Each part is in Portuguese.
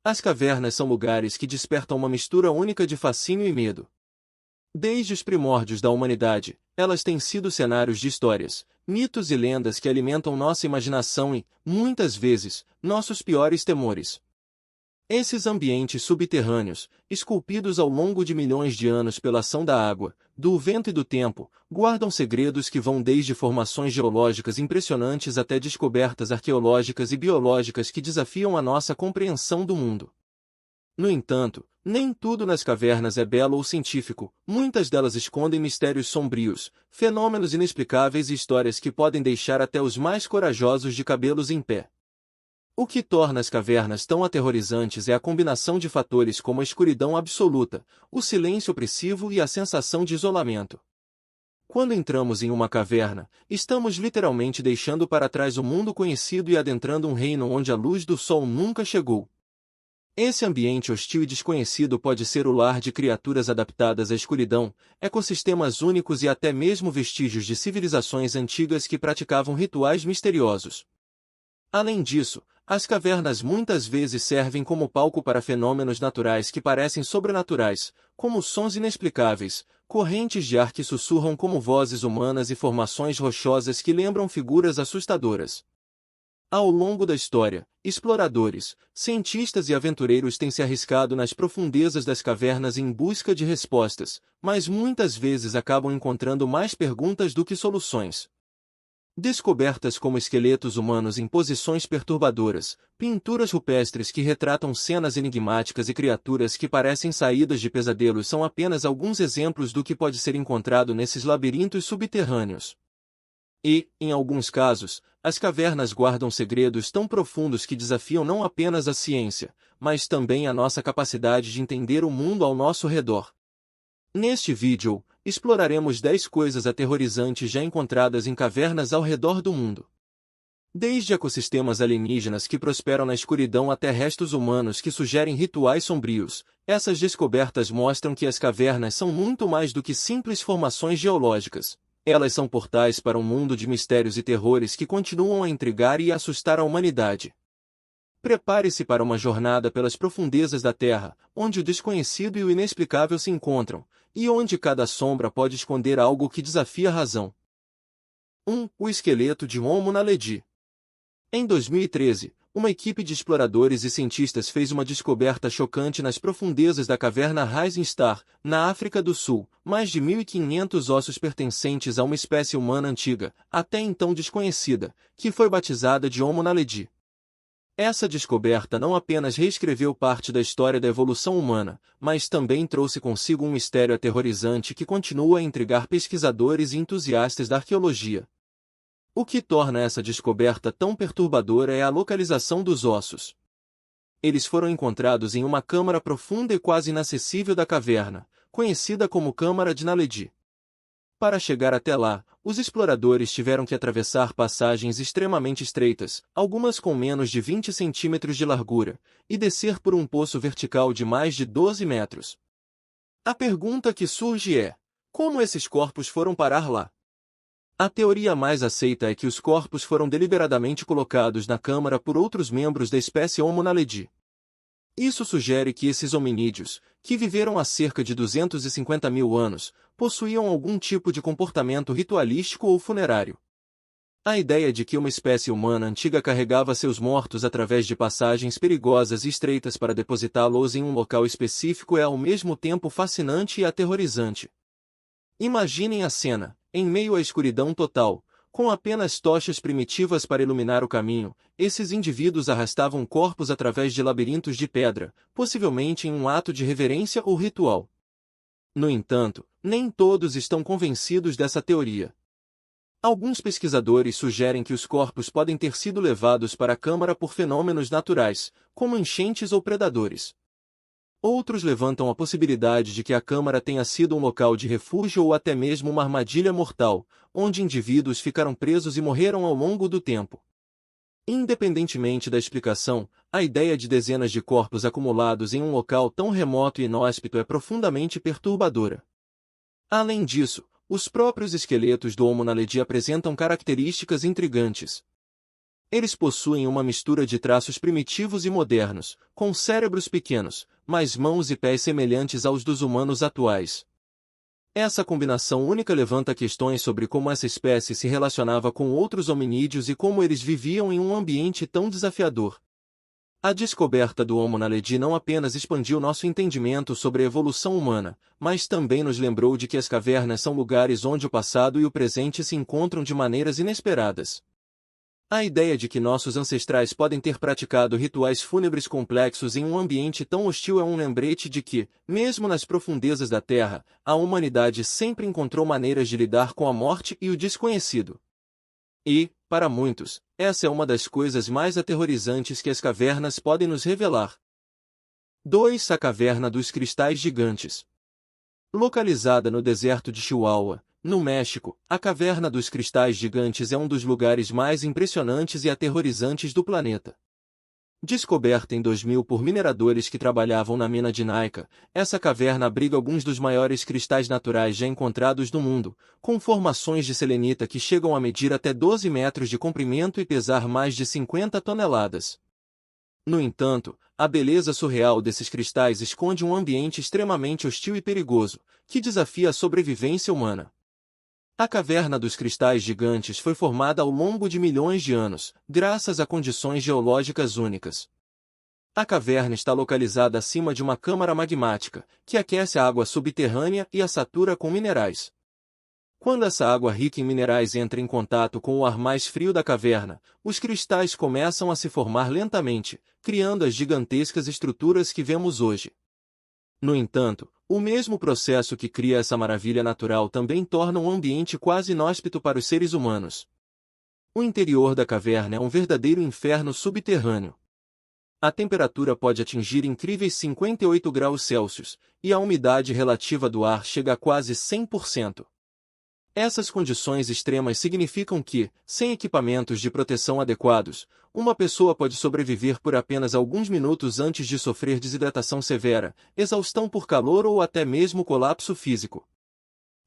As cavernas são lugares que despertam uma mistura única de fascínio e medo. Desde os primórdios da humanidade, elas têm sido cenários de histórias, mitos e lendas que alimentam nossa imaginação e, muitas vezes, nossos piores temores. Esses ambientes subterrâneos, esculpidos ao longo de milhões de anos pela ação da água, do vento e do tempo, guardam segredos que vão desde formações geológicas impressionantes até descobertas arqueológicas e biológicas que desafiam a nossa compreensão do mundo. No entanto, nem tudo nas cavernas é belo ou científico, muitas delas escondem mistérios sombrios, fenômenos inexplicáveis e histórias que podem deixar até os mais corajosos de cabelos em pé. O que torna as cavernas tão aterrorizantes é a combinação de fatores como a escuridão absoluta, o silêncio opressivo e a sensação de isolamento. Quando entramos em uma caverna, estamos literalmente deixando para trás o mundo conhecido e adentrando um reino onde a luz do sol nunca chegou. Esse ambiente hostil e desconhecido pode ser o lar de criaturas adaptadas à escuridão, ecossistemas únicos e até mesmo vestígios de civilizações antigas que praticavam rituais misteriosos. Além disso, as cavernas muitas vezes servem como palco para fenômenos naturais que parecem sobrenaturais, como sons inexplicáveis, correntes de ar que sussurram como vozes humanas e formações rochosas que lembram figuras assustadoras. Ao longo da história, exploradores, cientistas e aventureiros têm se arriscado nas profundezas das cavernas em busca de respostas, mas muitas vezes acabam encontrando mais perguntas do que soluções. Descobertas como esqueletos humanos em posições perturbadoras, pinturas rupestres que retratam cenas enigmáticas e criaturas que parecem saídas de pesadelos são apenas alguns exemplos do que pode ser encontrado nesses labirintos subterrâneos. E, em alguns casos, as cavernas guardam segredos tão profundos que desafiam não apenas a ciência, mas também a nossa capacidade de entender o mundo ao nosso redor. Neste vídeo, exploraremos 10 coisas aterrorizantes já encontradas em cavernas ao redor do mundo. Desde ecossistemas alienígenas que prosperam na escuridão até restos humanos que sugerem rituais sombrios, essas descobertas mostram que as cavernas são muito mais do que simples formações geológicas. Elas são portais para um mundo de mistérios e terrores que continuam a intrigar e assustar a humanidade. Prepare-se para uma jornada pelas profundezas da Terra, onde o desconhecido e o inexplicável se encontram, e onde cada sombra pode esconder algo que desafia a razão. 1. O esqueleto de Homo naledi. Em 2013, uma equipe de exploradores e cientistas fez uma descoberta chocante nas profundezas da caverna Rising Star, na África do Sul, mais de 1.500 ossos pertencentes a uma espécie humana antiga, até então desconhecida, que foi batizada de Homo naledi. Essa descoberta não apenas reescreveu parte da história da evolução humana, mas também trouxe consigo um mistério aterrorizante que continua a intrigar pesquisadores e entusiastas da arqueologia. O que torna essa descoberta tão perturbadora é a localização dos ossos. Eles foram encontrados em uma câmara profunda e quase inacessível da caverna, conhecida como Câmara de Naledi. Para chegar até lá, os exploradores tiveram que atravessar passagens extremamente estreitas, algumas com menos de 20 centímetros de largura, e descer por um poço vertical de mais de 12 metros. A pergunta que surge é: como esses corpos foram parar lá? A teoria mais aceita é que os corpos foram deliberadamente colocados na câmara por outros membros da espécie Homo naledi. Isso sugere que esses hominídeos, que viveram há cerca de 250 mil anos, possuíam algum tipo de comportamento ritualístico ou funerário. A ideia de que uma espécie humana antiga carregava seus mortos através de passagens perigosas e estreitas para depositá-los em um local específico é ao mesmo tempo fascinante e aterrorizante. Imaginem a cena, em meio à escuridão total, com apenas tochas primitivas para iluminar o caminho, esses indivíduos arrastavam corpos através de labirintos de pedra, possivelmente em um ato de reverência ou ritual. No entanto, nem todos estão convencidos dessa teoria. Alguns pesquisadores sugerem que os corpos podem ter sido levados para a câmara por fenômenos naturais, como enchentes ou predadores. Outros levantam a possibilidade de que a câmara tenha sido um local de refúgio ou até mesmo uma armadilha mortal, onde indivíduos ficaram presos e morreram ao longo do tempo. Independentemente da explicação, a ideia de dezenas de corpos acumulados em um local tão remoto e inóspito é profundamente perturbadora. Além disso, os próprios esqueletos do Homo naledi apresentam características intrigantes. Eles possuem uma mistura de traços primitivos e modernos, com cérebros pequenos, mas mãos e pés semelhantes aos dos humanos atuais. Essa combinação única levanta questões sobre como essa espécie se relacionava com outros hominídeos e como eles viviam em um ambiente tão desafiador. A descoberta do Homo naledi não apenas expandiu nosso entendimento sobre a evolução humana, mas também nos lembrou de que as cavernas são lugares onde o passado e o presente se encontram de maneiras inesperadas. A ideia de que nossos ancestrais podem ter praticado rituais fúnebres complexos em um ambiente tão hostil é um lembrete de que, mesmo nas profundezas da Terra, a humanidade sempre encontrou maneiras de lidar com a morte e o desconhecido. E, para muitos, essa é uma das coisas mais aterrorizantes que as cavernas podem nos revelar. 2. A Caverna dos Cristais Gigantes. Localizada no deserto de Chihuahua, no México, a Caverna dos Cristais Gigantes é um dos lugares mais impressionantes e aterrorizantes do planeta. Descoberta em 2000 por mineradores que trabalhavam na mina de Naica, essa caverna abriga alguns dos maiores cristais naturais já encontrados no mundo, com formações de selenita que chegam a medir até 12 metros de comprimento e pesar mais de 50 toneladas. No entanto, a beleza surreal desses cristais esconde um ambiente extremamente hostil e perigoso, que desafia a sobrevivência humana. A Caverna dos Cristais Gigantes foi formada ao longo de milhões de anos, graças a condições geológicas únicas. A caverna está localizada acima de uma câmara magmática, que aquece a água subterrânea e a satura com minerais. Quando essa água rica em minerais entra em contato com o ar mais frio da caverna, os cristais começam a se formar lentamente, criando as gigantescas estruturas que vemos hoje. No entanto, o mesmo processo que cria essa maravilha natural também torna um ambiente quase inóspito para os seres humanos. O interior da caverna é um verdadeiro inferno subterrâneo. A temperatura pode atingir incríveis 58 graus Celsius, e a umidade relativa do ar chega a quase 100%. Essas condições extremas significam que, sem equipamentos de proteção adequados, uma pessoa pode sobreviver por apenas alguns minutos antes de sofrer desidratação severa, exaustão por calor ou até mesmo colapso físico.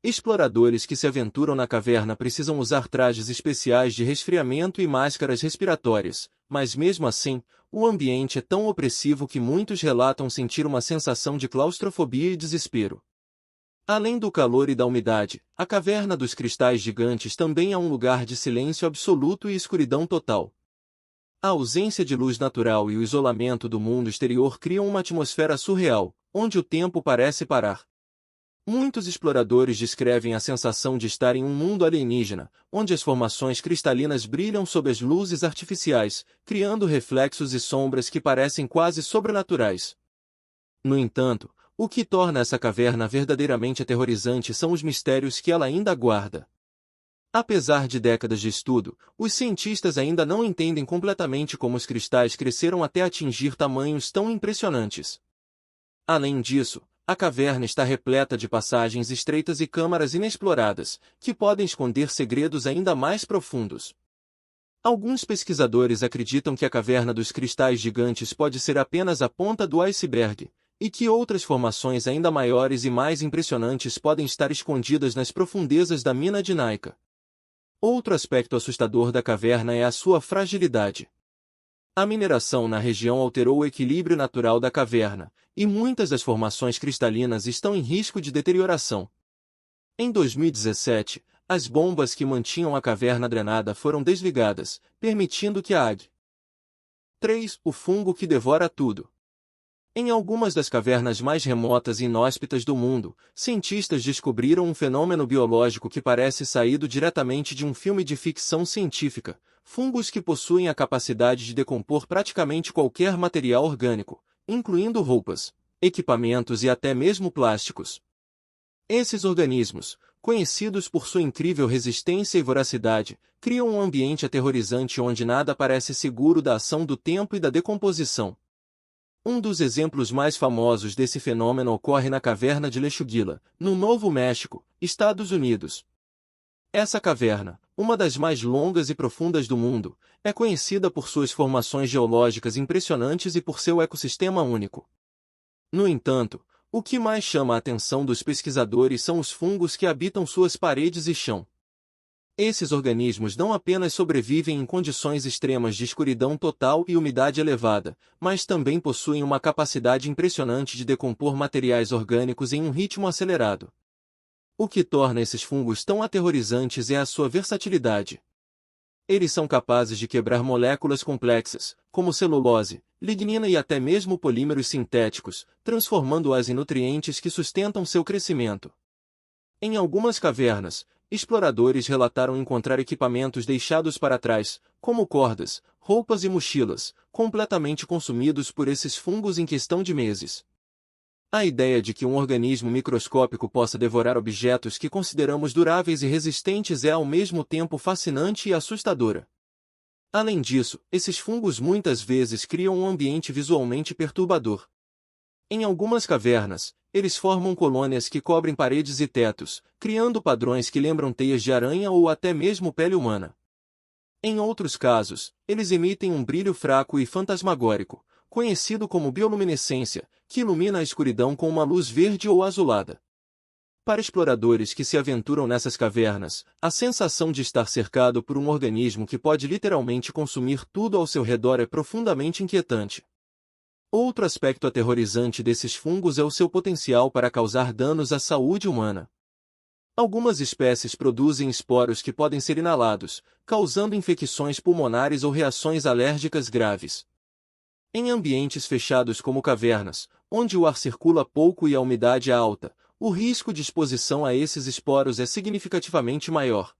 Exploradores que se aventuram na caverna precisam usar trajes especiais de resfriamento e máscaras respiratórias, mas mesmo assim, o ambiente é tão opressivo que muitos relatam sentir uma sensação de claustrofobia e desespero. Além do calor e da umidade, a Caverna dos Cristais Gigantes também é um lugar de silêncio absoluto e escuridão total. A ausência de luz natural e o isolamento do mundo exterior criam uma atmosfera surreal, onde o tempo parece parar. Muitos exploradores descrevem a sensação de estar em um mundo alienígena, onde as formações cristalinas brilham sob as luzes artificiais, criando reflexos e sombras que parecem quase sobrenaturais. No entanto, o que torna essa caverna verdadeiramente aterrorizante são os mistérios que ela ainda guarda. Apesar de décadas de estudo, os cientistas ainda não entendem completamente como os cristais cresceram até atingir tamanhos tão impressionantes. Além disso, a caverna está repleta de passagens estreitas e câmaras inexploradas, que podem esconder segredos ainda mais profundos. Alguns pesquisadores acreditam que a Caverna dos Cristais Gigantes pode ser apenas a ponta do iceberg, e que outras formações ainda maiores e mais impressionantes podem estar escondidas nas profundezas da mina de Naica. Outro aspecto assustador da caverna é a sua fragilidade. A mineração na região alterou o equilíbrio natural da caverna, e muitas das formações cristalinas estão em risco de deterioração. Em 2017, as bombas que mantinham a caverna drenada foram desligadas, permitindo que a AG. 3. O fungo que devora tudo. Em algumas das cavernas mais remotas e inóspitas do mundo, cientistas descobriram um fenômeno biológico que parece saído diretamente de um filme de ficção científica: fungos que possuem a capacidade de decompor praticamente qualquer material orgânico, incluindo roupas, equipamentos e até mesmo plásticos. Esses organismos, conhecidos por sua incrível resistência e voracidade, criam um ambiente aterrorizante onde nada parece seguro da ação do tempo e da decomposição. Um dos exemplos mais famosos desse fenômeno ocorre na caverna de Lechuguilla, no Novo México, Estados Unidos. Essa caverna, uma das mais longas e profundas do mundo, é conhecida por suas formações geológicas impressionantes e por seu ecossistema único. No entanto, o que mais chama a atenção dos pesquisadores são os fungos que habitam suas paredes e chão. Esses organismos não apenas sobrevivem em condições extremas de escuridão total e umidade elevada, mas também possuem uma capacidade impressionante de decompor materiais orgânicos em um ritmo acelerado. O que torna esses fungos tão aterrorizantes é a sua versatilidade. Eles são capazes de quebrar moléculas complexas, como celulose, lignina e até mesmo polímeros sintéticos, transformando-as em nutrientes que sustentam seu crescimento. Em algumas cavernas, exploradores relataram encontrar equipamentos deixados para trás, como cordas, roupas e mochilas, completamente consumidos por esses fungos em questão de meses. A ideia de que um organismo microscópico possa devorar objetos que consideramos duráveis e resistentes é ao mesmo tempo fascinante e assustadora. Além disso, esses fungos muitas vezes criam um ambiente visualmente perturbador. Em algumas cavernas, eles formam colônias que cobrem paredes e tetos, criando padrões que lembram teias de aranha ou até mesmo pele humana. Em outros casos, eles emitem um brilho fraco e fantasmagórico, conhecido como bioluminescência, que ilumina a escuridão com uma luz verde ou azulada. Para exploradores que se aventuram nessas cavernas, a sensação de estar cercado por um organismo que pode literalmente consumir tudo ao seu redor é profundamente inquietante. Outro aspecto aterrorizante desses fungos é o seu potencial para causar danos à saúde humana. Algumas espécies produzem esporos que podem ser inalados, causando infecções pulmonares ou reações alérgicas graves. Em ambientes fechados como cavernas, onde o ar circula pouco e a umidade é alta, o risco de exposição a esses esporos é significativamente maior.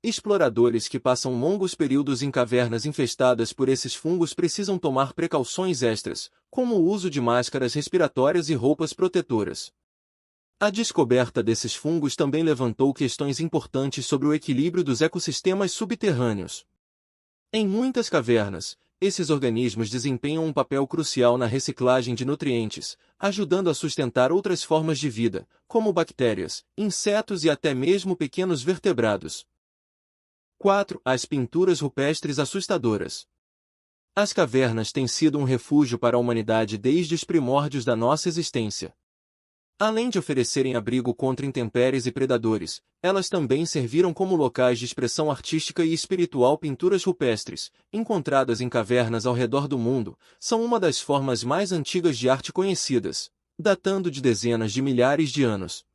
Exploradores que passam longos períodos em cavernas infestadas por esses fungos precisam tomar precauções extras, como o uso de máscaras respiratórias e roupas protetoras. A descoberta desses fungos também levantou questões importantes sobre o equilíbrio dos ecossistemas subterrâneos. Em muitas cavernas, esses organismos desempenham um papel crucial na reciclagem de nutrientes, ajudando a sustentar outras formas de vida, como bactérias, insetos e até mesmo pequenos vertebrados. 4. As pinturas rupestres assustadoras. As cavernas têm sido um refúgio para a humanidade desde os primórdios da nossa existência. Além de oferecerem abrigo contra intempéries e predadores, elas também serviram como locais de expressão artística e espiritual. Pinturas rupestres, encontradas em cavernas ao redor do mundo, são uma das formas mais antigas de arte conhecidas, datando de dezenas de milhares de anos.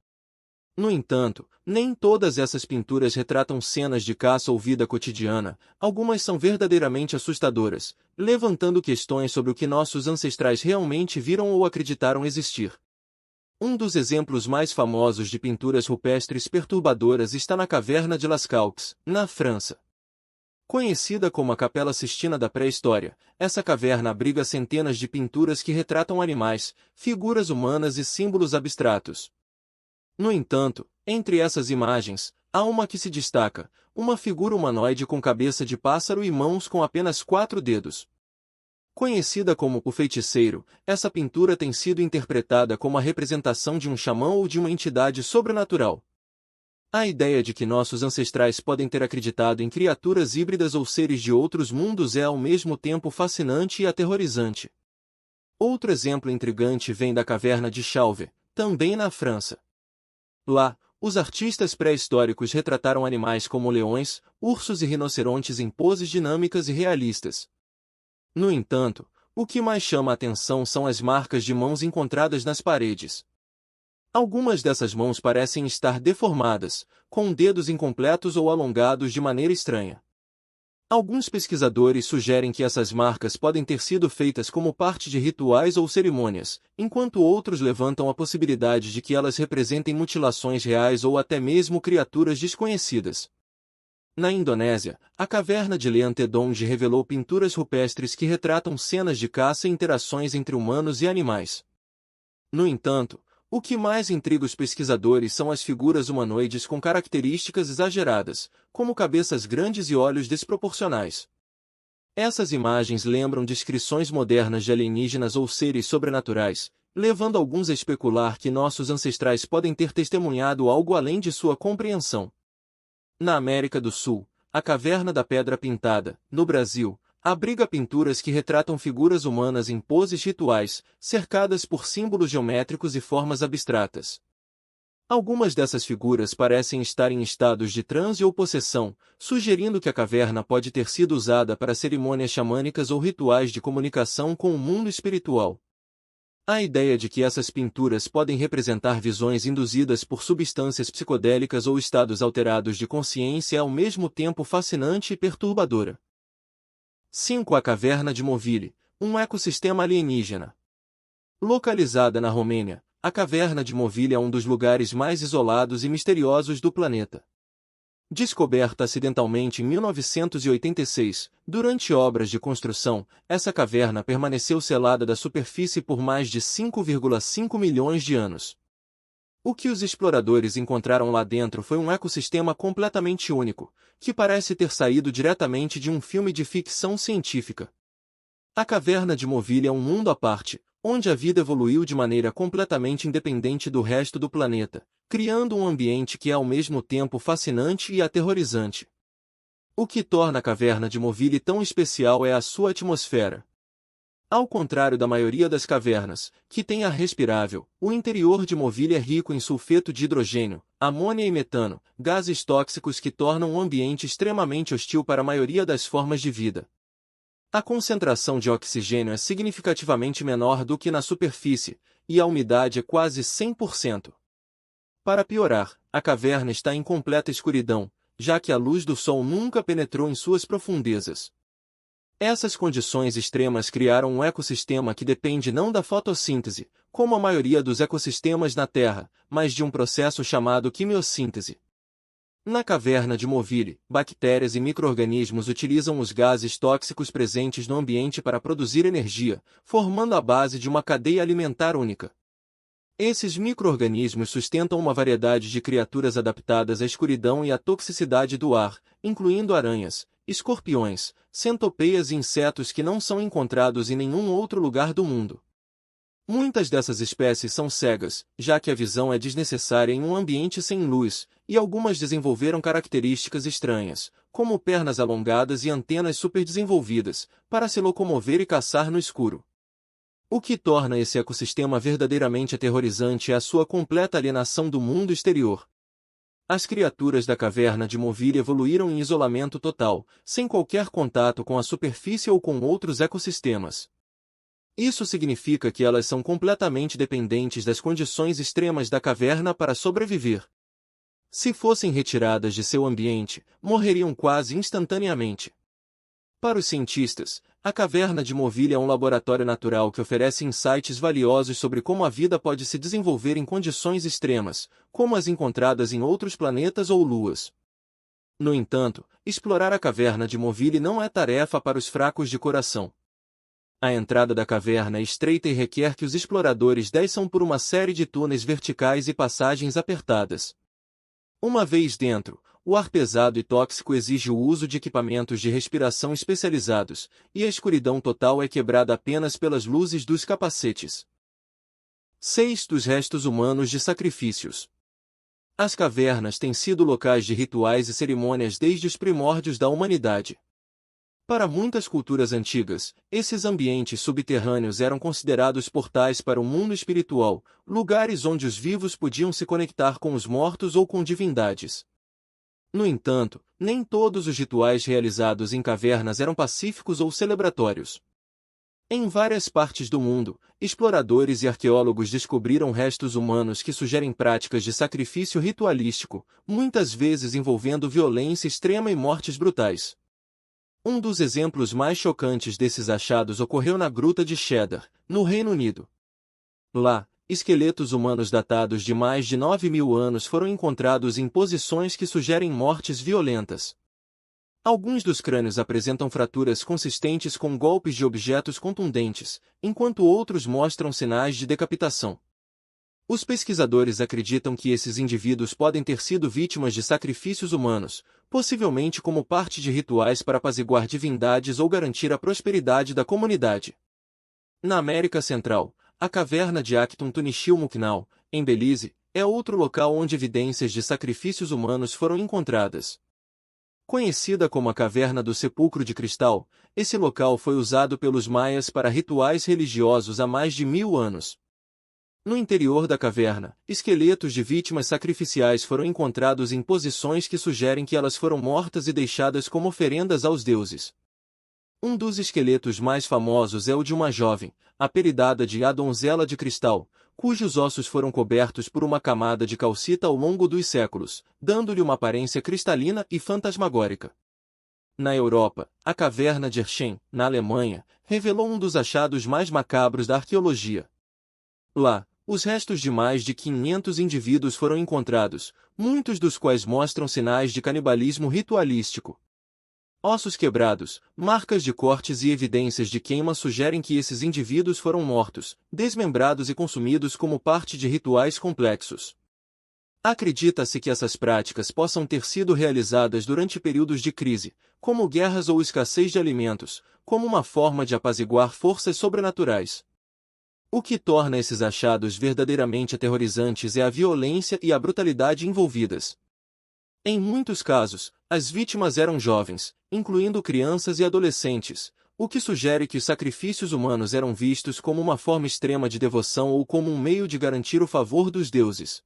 No entanto, nem todas essas pinturas retratam cenas de caça ou vida cotidiana, algumas são verdadeiramente assustadoras, levantando questões sobre o que nossos ancestrais realmente viram ou acreditaram existir. Um dos exemplos mais famosos de pinturas rupestres perturbadoras está na Caverna de Lascaux, na França. Conhecida como a Capela Sistina da Pré-História, essa caverna abriga centenas de pinturas que retratam animais, figuras humanas e símbolos abstratos. No entanto, entre essas imagens, há uma que se destaca, uma figura humanoide com cabeça de pássaro e mãos com apenas 4 dedos. Conhecida como o feiticeiro, essa pintura tem sido interpretada como a representação de um xamã ou de uma entidade sobrenatural. A ideia de que nossos ancestrais podem ter acreditado em criaturas híbridas ou seres de outros mundos é ao mesmo tempo fascinante e aterrorizante. Outro exemplo intrigante vem da Caverna de Chauvet, também na França. Lá, os artistas pré-históricos retrataram animais como leões, ursos e rinocerontes em poses dinâmicas e realistas. No entanto, o que mais chama a atenção são as marcas de mãos encontradas nas paredes. Algumas dessas mãos parecem estar deformadas, com dedos incompletos ou alongados de maneira estranha. Alguns pesquisadores sugerem que essas marcas podem ter sido feitas como parte de rituais ou cerimônias, enquanto outros levantam a possibilidade de que elas representem mutilações reais ou até mesmo criaturas desconhecidas. Na Indonésia, a caverna de Leantedonge revelou pinturas rupestres que retratam cenas de caça e interações entre humanos e animais. No entanto, o que mais intriga os pesquisadores são as figuras humanoides com características exageradas, como cabeças grandes e olhos desproporcionais. Essas imagens lembram descrições modernas de alienígenas ou seres sobrenaturais, levando alguns a especular que nossos ancestrais podem ter testemunhado algo além de sua compreensão. Na América do Sul, a Caverna da Pedra Pintada, no Brasil, abriga pinturas que retratam figuras humanas em poses rituais, cercadas por símbolos geométricos e formas abstratas. Algumas dessas figuras parecem estar em estados de transe ou possessão, sugerindo que a caverna pode ter sido usada para cerimônias xamânicas ou rituais de comunicação com o mundo espiritual. A ideia de que essas pinturas podem representar visões induzidas por substâncias psicodélicas ou estados alterados de consciência é ao mesmo tempo fascinante e perturbadora. 5. A Caverna de Movile, um ecossistema alienígena. Localizada na Romênia, a Caverna de Movile é um dos lugares mais isolados e misteriosos do planeta. Descoberta acidentalmente em 1986, durante obras de construção, essa caverna permaneceu selada da superfície por mais de 5,5 milhões de anos. O que os exploradores encontraram lá dentro foi um ecossistema completamente único, que parece ter saído diretamente de um filme de ficção científica. A Caverna de Movile é um mundo à parte, onde a vida evoluiu de maneira completamente independente do resto do planeta, criando um ambiente que é ao mesmo tempo fascinante e aterrorizante. O que torna a Caverna de Movile tão especial é a sua atmosfera. Ao contrário da maioria das cavernas, que tem ar respirável, o interior de Movile é rico em sulfeto de hidrogênio, amônia e metano, gases tóxicos que tornam o ambiente extremamente hostil para a maioria das formas de vida. A concentração de oxigênio é significativamente menor do que na superfície, e a umidade é quase 100%. Para piorar, a caverna está em completa escuridão, já que a luz do sol nunca penetrou em suas profundezas. Essas condições extremas criaram um ecossistema que depende não da fotossíntese, como a maioria dos ecossistemas na Terra, mas de um processo chamado quimiossíntese. Na caverna de Movile, bactérias e micro-organismos utilizam os gases tóxicos presentes no ambiente para produzir energia, formando a base de uma cadeia alimentar única. Esses micro-organismos sustentam uma variedade de criaturas adaptadas à escuridão e à toxicidade do ar, incluindo aranhas, escorpiões, centopeias e insetos que não são encontrados em nenhum outro lugar do mundo. Muitas dessas espécies são cegas, já que a visão é desnecessária em um ambiente sem luz, e algumas desenvolveram características estranhas, como pernas alongadas e antenas superdesenvolvidas, para se locomover e caçar no escuro. O que torna esse ecossistema verdadeiramente aterrorizante é a sua completa alienação do mundo exterior. As criaturas da caverna de Movile evoluíram em isolamento total, sem qualquer contato com a superfície ou com outros ecossistemas. Isso significa que elas são completamente dependentes das condições extremas da caverna para sobreviver. Se fossem retiradas de seu ambiente, morreriam quase instantaneamente. Para os cientistas, a Caverna de Movile é um laboratório natural que oferece insights valiosos sobre como a vida pode se desenvolver em condições extremas, como as encontradas em outros planetas ou luas. No entanto, explorar a Caverna de Movile não é tarefa para os fracos de coração. A entrada da caverna é estreita e requer que os exploradores desçam por uma série de túneis verticais e passagens apertadas. Uma vez dentro, o ar pesado e tóxico exige o uso de equipamentos de respiração especializados, e a escuridão total é quebrada apenas pelas luzes dos capacetes. 6. Dos restos humanos de sacrifícios. As cavernas têm sido locais de rituais e cerimônias desde os primórdios da humanidade. Para muitas culturas antigas, esses ambientes subterrâneos eram considerados portais para o mundo espiritual, lugares onde os vivos podiam se conectar com os mortos ou com divindades. No entanto, nem todos os rituais realizados em cavernas eram pacíficos ou celebratórios. Em várias partes do mundo, exploradores e arqueólogos descobriram restos humanos que sugerem práticas de sacrifício ritualístico, muitas vezes envolvendo violência extrema e mortes brutais. Um dos exemplos mais chocantes desses achados ocorreu na Gruta de Cheddar, no Reino Unido. Lá, esqueletos humanos datados de mais de 9.000 anos foram encontrados em posições que sugerem mortes violentas. Alguns dos crânios apresentam fraturas consistentes com golpes de objetos contundentes, enquanto outros mostram sinais de decapitação. Os pesquisadores acreditam que esses indivíduos podem ter sido vítimas de sacrifícios humanos, possivelmente como parte de rituais para apaziguar divindades ou garantir a prosperidade da comunidade. Na América Central, a caverna de Acton Tunishil Muknal, em Belize, é outro local onde evidências de sacrifícios humanos foram encontradas. Conhecida como a Caverna do Sepulcro de Cristal, esse local foi usado pelos maias para rituais religiosos há mais de 1000 anos. No interior da caverna, esqueletos de vítimas sacrificiais foram encontrados em posições que sugerem que elas foram mortas e deixadas como oferendas aos deuses. Um dos esqueletos mais famosos é o de uma jovem, apelidada de A Donzela de Cristal, cujos ossos foram cobertos por uma camada de calcita ao longo dos séculos, dando-lhe uma aparência cristalina e fantasmagórica. Na Europa, a caverna de Erchen, na Alemanha, revelou um dos achados mais macabros da arqueologia. Lá, os restos de mais de 500 indivíduos foram encontrados, muitos dos quais mostram sinais de canibalismo ritualístico. Ossos quebrados, marcas de cortes e evidências de queima sugerem que esses indivíduos foram mortos, desmembrados e consumidos como parte de rituais complexos. Acredita-se que essas práticas possam ter sido realizadas durante períodos de crise, como guerras ou escassez de alimentos, como uma forma de apaziguar forças sobrenaturais. O que torna esses achados verdadeiramente aterrorizantes é a violência e a brutalidade envolvidas. Em muitos casos, as vítimas eram jovens, incluindo crianças e adolescentes, o que sugere que os sacrifícios humanos eram vistos como uma forma extrema de devoção ou como um meio de garantir o favor dos deuses.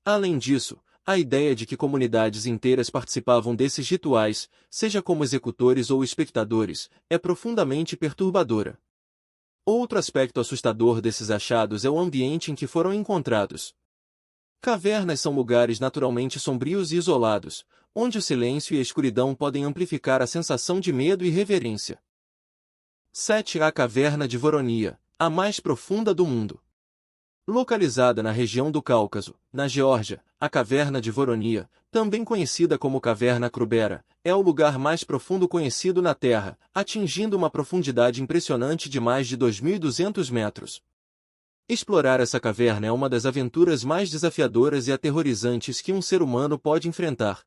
Além disso, a ideia de que comunidades inteiras participavam desses rituais, seja como executores ou espectadores, é profundamente perturbadora. Outro aspecto assustador desses achados é o ambiente em que foram encontrados. Cavernas são lugares naturalmente sombrios e isolados, onde o silêncio e a escuridão podem amplificar a sensação de medo e reverência. 7. A Caverna de Voronia, a mais profunda do mundo. Localizada na região do Cáucaso, na Geórgia, a Caverna de Voronia, também conhecida como Caverna Krubera, é o lugar mais profundo conhecido na Terra, atingindo uma profundidade impressionante de mais de 2.200 metros. Explorar essa caverna é uma das aventuras mais desafiadoras e aterrorizantes que um ser humano pode enfrentar.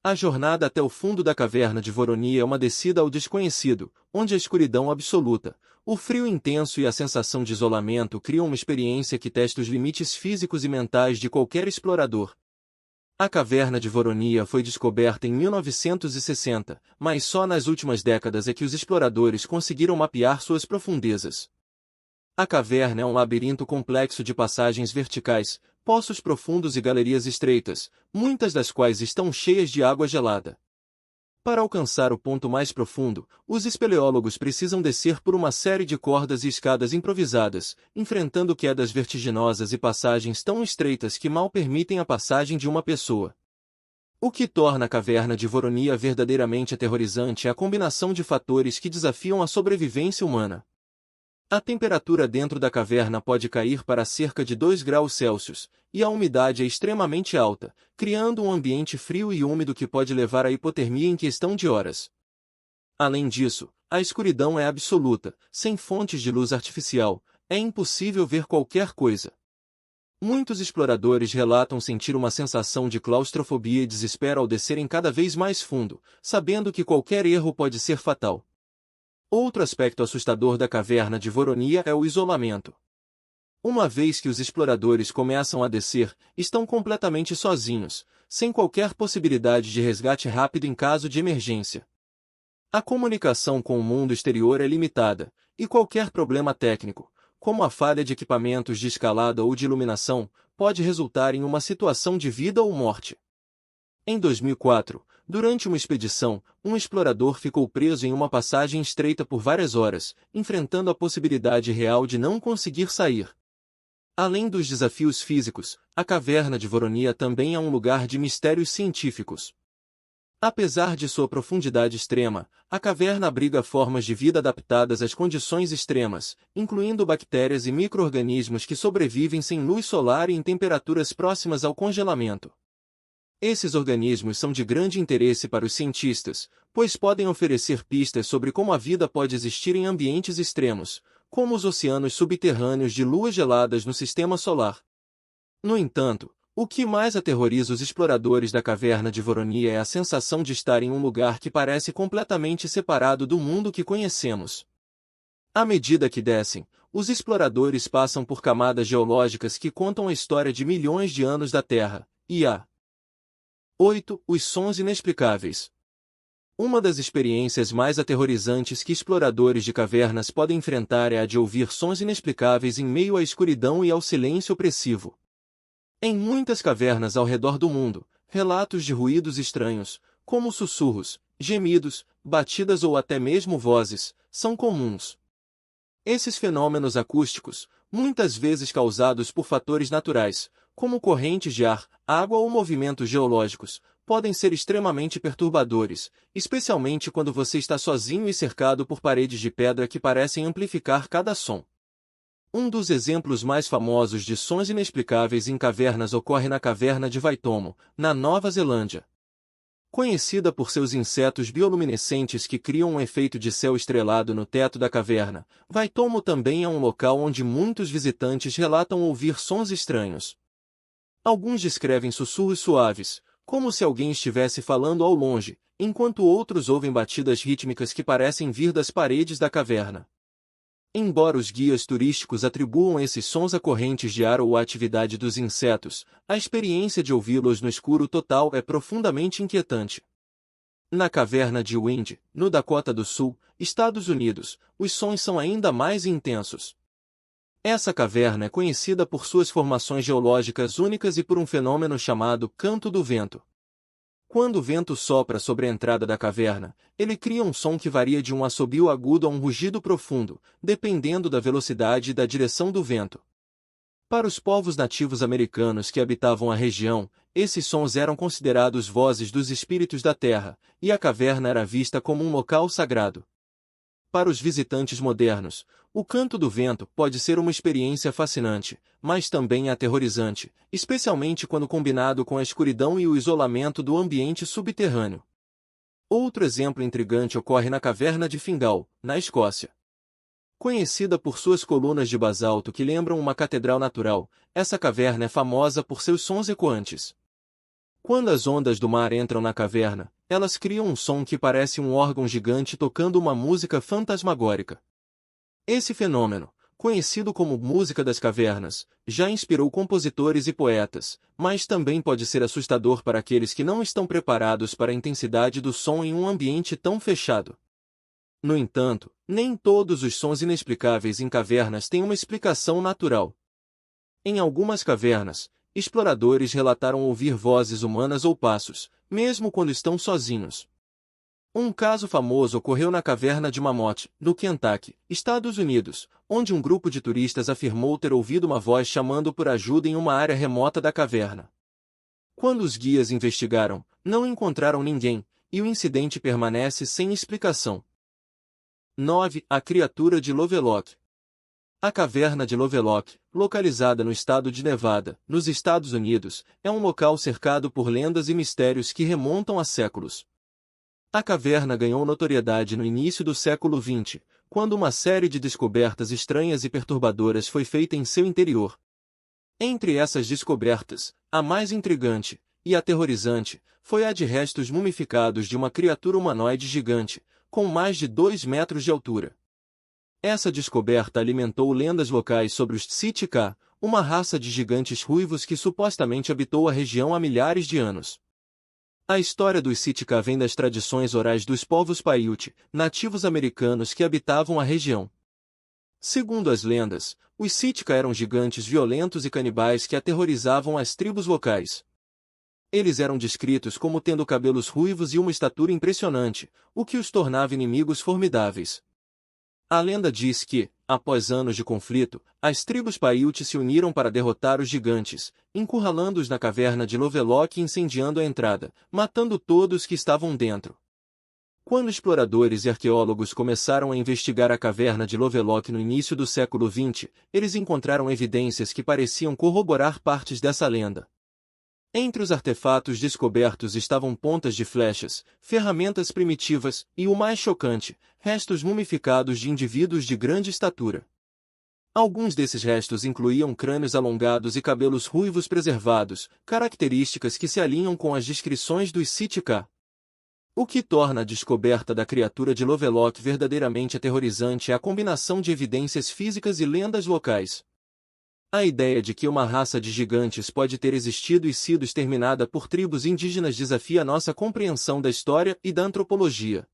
A jornada até o fundo da Caverna de Voronia é uma descida ao desconhecido, onde a escuridão absoluta, o frio intenso e a sensação de isolamento criam uma experiência que testa os limites físicos e mentais de qualquer explorador. A Caverna de Voronia foi descoberta em 1960, mas só nas últimas décadas é que os exploradores conseguiram mapear suas profundezas. A caverna é um labirinto complexo de passagens verticais, poços profundos e galerias estreitas, muitas das quais estão cheias de água gelada. Para alcançar o ponto mais profundo, os espeleólogos precisam descer por uma série de cordas e escadas improvisadas, enfrentando quedas vertiginosas e passagens tão estreitas que mal permitem a passagem de uma pessoa. O que torna a Caverna de Voronia verdadeiramente aterrorizante é a combinação de fatores que desafiam a sobrevivência humana. A temperatura dentro da caverna pode cair para cerca de 2 graus Celsius, e a umidade é extremamente alta, criando um ambiente frio e úmido que pode levar à hipotermia em questão de horas. Além disso, a escuridão é absoluta, sem fontes de luz artificial, é impossível ver qualquer coisa. Muitos exploradores relatam sentir uma sensação de claustrofobia e desespero ao descerem cada vez mais fundo, sabendo que qualquer erro pode ser fatal. Outro aspecto assustador da Caverna de Voronia é o isolamento. Uma vez que os exploradores começam a descer, estão completamente sozinhos, sem qualquer possibilidade de resgate rápido em caso de emergência. A comunicação com o mundo exterior é limitada, e qualquer problema técnico, como a falha de equipamentos de escalada ou de iluminação, pode resultar em uma situação de vida ou morte. Em 2004, durante uma expedição, um explorador ficou preso em uma passagem estreita por várias horas, enfrentando a possibilidade real de não conseguir sair. Além dos desafios físicos, a Caverna de Voronia também é um lugar de mistérios científicos. Apesar de sua profundidade extrema, a caverna abriga formas de vida adaptadas às condições extremas, incluindo bactérias e micro-organismos que sobrevivem sem luz solar e em temperaturas próximas ao congelamento. Esses organismos são de grande interesse para os cientistas, pois podem oferecer pistas sobre como a vida pode existir em ambientes extremos, como os oceanos subterrâneos de luas geladas no sistema solar. No entanto, o que mais aterroriza os exploradores da Caverna de Voronia é a sensação de estar em um lugar que parece completamente separado do mundo que conhecemos. À medida que descem, os exploradores passam por camadas geológicas que contam a história de milhões de anos da Terra, e a 8. Os sons inexplicáveis. Uma das experiências mais aterrorizantes que exploradores de cavernas podem enfrentar é a de ouvir sons inexplicáveis em meio à escuridão e ao silêncio opressivo. Em muitas cavernas ao redor do mundo, relatos de ruídos estranhos, como sussurros, gemidos, batidas ou até mesmo vozes, são comuns. Esses fenômenos acústicos, muitas vezes causados por fatores naturais, como correntes de ar, água ou movimentos geológicos, podem ser extremamente perturbadores, especialmente quando você está sozinho e cercado por paredes de pedra que parecem amplificar cada som. Um dos exemplos mais famosos de sons inexplicáveis em cavernas ocorre na caverna de Waitomo, na Nova Zelândia. Conhecida por seus insetos bioluminescentes que criam um efeito de céu estrelado no teto da caverna, Waitomo também é um local onde muitos visitantes relatam ouvir sons estranhos. Alguns descrevem sussurros suaves, como se alguém estivesse falando ao longe, enquanto outros ouvem batidas rítmicas que parecem vir das paredes da caverna. Embora os guias turísticos atribuam esses sons a correntes de ar ou à atividade dos insetos, a experiência de ouvi-los no escuro total é profundamente inquietante. Na caverna de Wind, no Dakota do Sul, Estados Unidos, os sons são ainda mais intensos. Essa caverna é conhecida por suas formações geológicas únicas e por um fenômeno chamado canto do vento. Quando o vento sopra sobre a entrada da caverna, ele cria um som que varia de um assobio agudo a um rugido profundo, dependendo da velocidade e da direção do vento. Para os povos nativos americanos que habitavam a região, esses sons eram considerados vozes dos espíritos da terra, e a caverna era vista como um local sagrado. Para os visitantes modernos, o canto do vento pode ser uma experiência fascinante, mas também aterrorizante, especialmente quando combinado com a escuridão e o isolamento do ambiente subterrâneo. Outro exemplo intrigante ocorre na caverna de Fingal, na Escócia. Conhecida por suas colunas de basalto que lembram uma catedral natural, essa caverna é famosa por seus sons ecoantes. Quando as ondas do mar entram na caverna, elas criam um som que parece um órgão gigante tocando uma música fantasmagórica. Esse fenômeno, conhecido como música das cavernas, já inspirou compositores e poetas, mas também pode ser assustador para aqueles que não estão preparados para a intensidade do som em um ambiente tão fechado. No entanto, nem todos os sons inexplicáveis em cavernas têm uma explicação natural. Em algumas cavernas, exploradores relataram ouvir vozes humanas ou passos, mesmo quando estão sozinhos. Um caso famoso ocorreu na caverna de Mammoth, no Kentucky, Estados Unidos, onde um grupo de turistas afirmou ter ouvido uma voz chamando por ajuda em uma área remota da caverna. Quando os guias investigaram, não encontraram ninguém, e o incidente permanece sem explicação. 9. A criatura de Lovelock. A caverna de Lovelock, localizada no estado de Nevada, nos Estados Unidos, é um local cercado por lendas e mistérios que remontam a séculos. A caverna ganhou notoriedade no início do século XX, quando uma série de descobertas estranhas e perturbadoras foi feita em seu interior. Entre essas descobertas, a mais intrigante e aterrorizante foi a de restos mumificados de uma criatura humanoide gigante, com mais de 2 metros de altura. Essa descoberta alimentou lendas locais sobre os Tsitka, uma raça de gigantes ruivos que supostamente habitou a região há milhares de anos. A história dos Sitka vem das tradições orais dos povos Paiute, nativos americanos que habitavam a região. Segundo as lendas, os Sitka eram gigantes violentos e canibais que aterrorizavam as tribos locais. Eles eram descritos como tendo cabelos ruivos e uma estatura impressionante, o que os tornava inimigos formidáveis. A lenda diz que, após anos de conflito, as tribos Paiute se uniram para derrotar os gigantes, encurralando-os na caverna de Lovelock e incendiando a entrada, matando todos que estavam dentro. Quando exploradores e arqueólogos começaram a investigar a caverna de Lovelock no início do século XX, eles encontraram evidências que pareciam corroborar partes dessa lenda. Entre os artefatos descobertos estavam pontas de flechas, ferramentas primitivas e, o mais chocante, restos mumificados de indivíduos de grande estatura. Alguns desses restos incluíam crânios alongados e cabelos ruivos preservados, características que se alinham com as descrições dos Sitka. O que torna a descoberta da criatura de Lovelock verdadeiramente aterrorizante é a combinação de evidências físicas e lendas locais. A ideia de que uma raça de gigantes pode ter existido e sido exterminada por tribos indígenas desafia nossa compreensão da história e da antropologia.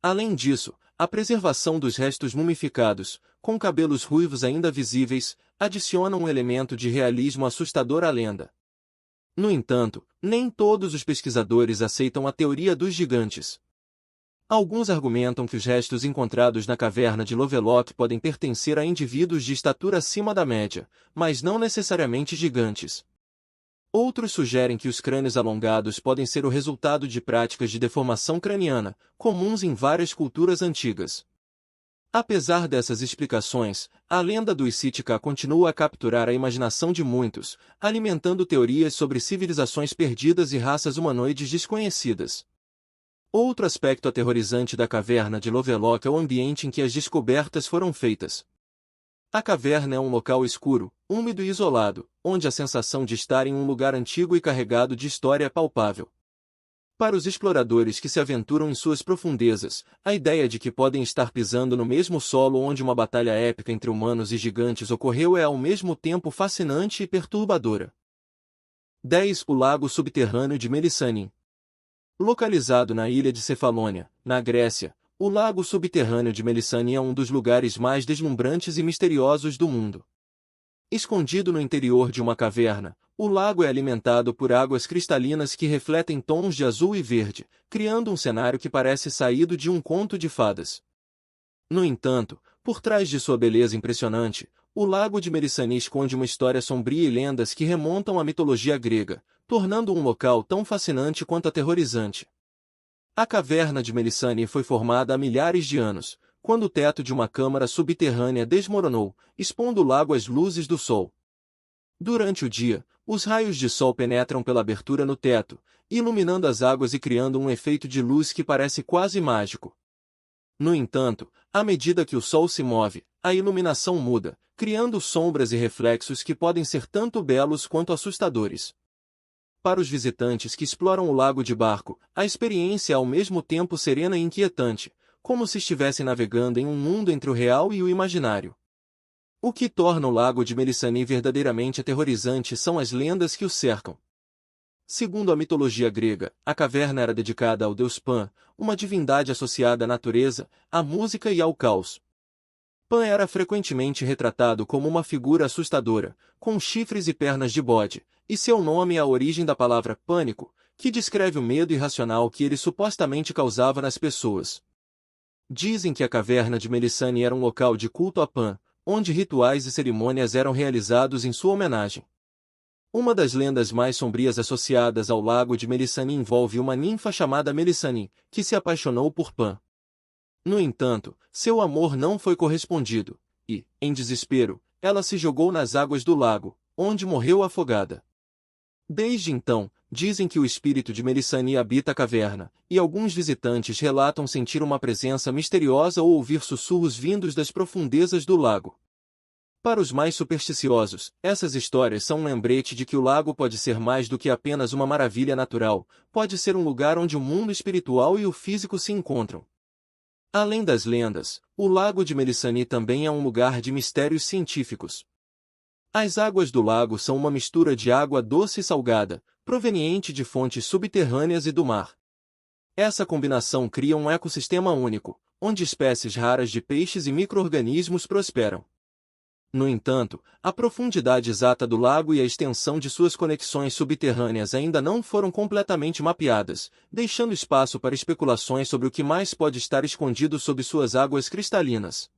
Além disso, a preservação dos restos mumificados, com cabelos ruivos ainda visíveis, adiciona um elemento de realismo assustador à lenda. No entanto, nem todos os pesquisadores aceitam a teoria dos gigantes. Alguns argumentam que os restos encontrados na caverna de Lovelock podem pertencer a indivíduos de estatura acima da média, mas não necessariamente gigantes. Outros sugerem que os crânios alongados podem ser o resultado de práticas de deformação craniana, comuns em várias culturas antigas. Apesar dessas explicações, a lenda do Isitica continua a capturar a imaginação de muitos, alimentando teorias sobre civilizações perdidas e raças humanoides desconhecidas. Outro aspecto aterrorizante da caverna de Lovelock é o ambiente em que as descobertas foram feitas. A caverna é um local escuro, úmido e isolado, onde a sensação de estar em um lugar antigo e carregado de história é palpável. Para os exploradores que se aventuram em suas profundezas, a ideia de que podem estar pisando no mesmo solo onde uma batalha épica entre humanos e gigantes ocorreu é ao mesmo tempo fascinante e perturbadora. 10. O Lago Subterrâneo de Melissanin. Localizado na ilha de Cefalônia, na Grécia, o lago subterrâneo de Melissanin é um dos lugares mais deslumbrantes e misteriosos do mundo. Escondido no interior de uma caverna, o lago é alimentado por águas cristalinas que refletem tons de azul e verde, criando um cenário que parece saído de um conto de fadas. No entanto, por trás de sua beleza impressionante, o lago de Melissanin esconde uma história sombria e lendas que remontam à mitologia grega, tornando um local tão fascinante quanto aterrorizante. A caverna de Melissanin foi formada há milhares de anos, quando o teto de uma câmara subterrânea desmoronou, expondo o lago às luzes do sol. Durante o dia, os raios de sol penetram pela abertura no teto, iluminando as águas e criando um efeito de luz que parece quase mágico. No entanto, à medida que o sol se move, a iluminação muda, criando sombras e reflexos que podem ser tanto belos quanto assustadores. Para os visitantes que exploram o lago de barco, a experiência é ao mesmo tempo serena e inquietante, como se estivessem navegando em um mundo entre o real e o imaginário. O que torna o lago de Melissanin verdadeiramente aterrorizante são as lendas que o cercam. Segundo a mitologia grega, a caverna era dedicada ao deus Pan, uma divindade associada à natureza, à música e ao caos. Pan era frequentemente retratado como uma figura assustadora, com chifres e pernas de bode, e seu nome é a origem da palavra pânico, que descreve o medo irracional que ele supostamente causava nas pessoas. Dizem que a caverna de Melissanin era um local de culto a Pan, onde rituais e cerimônias eram realizados em sua homenagem. Uma das lendas mais sombrias associadas ao lago de Melissanin envolve uma ninfa chamada Melissanin, que se apaixonou por Pan. No entanto, seu amor não foi correspondido, e, em desespero, ela se jogou nas águas do lago, onde morreu afogada. Desde então, dizem que o espírito de Melissanin habita a caverna, e alguns visitantes relatam sentir uma presença misteriosa ou ouvir sussurros vindos das profundezas do lago. Para os mais supersticiosos, essas histórias são um lembrete de que o lago pode ser mais do que apenas uma maravilha natural, pode ser um lugar onde o mundo espiritual e o físico se encontram. Além das lendas, o lago de Melissanin também é um lugar de mistérios científicos. As águas do lago são uma mistura de água doce e salgada, proveniente de fontes subterrâneas e do mar. Essa combinação cria um ecossistema único, onde espécies raras de peixes e micro-organismos prosperam. No entanto, a profundidade exata do lago e a extensão de suas conexões subterrâneas ainda não foram completamente mapeadas, deixando espaço para especulações sobre o que mais pode estar escondido sob suas águas cristalinas.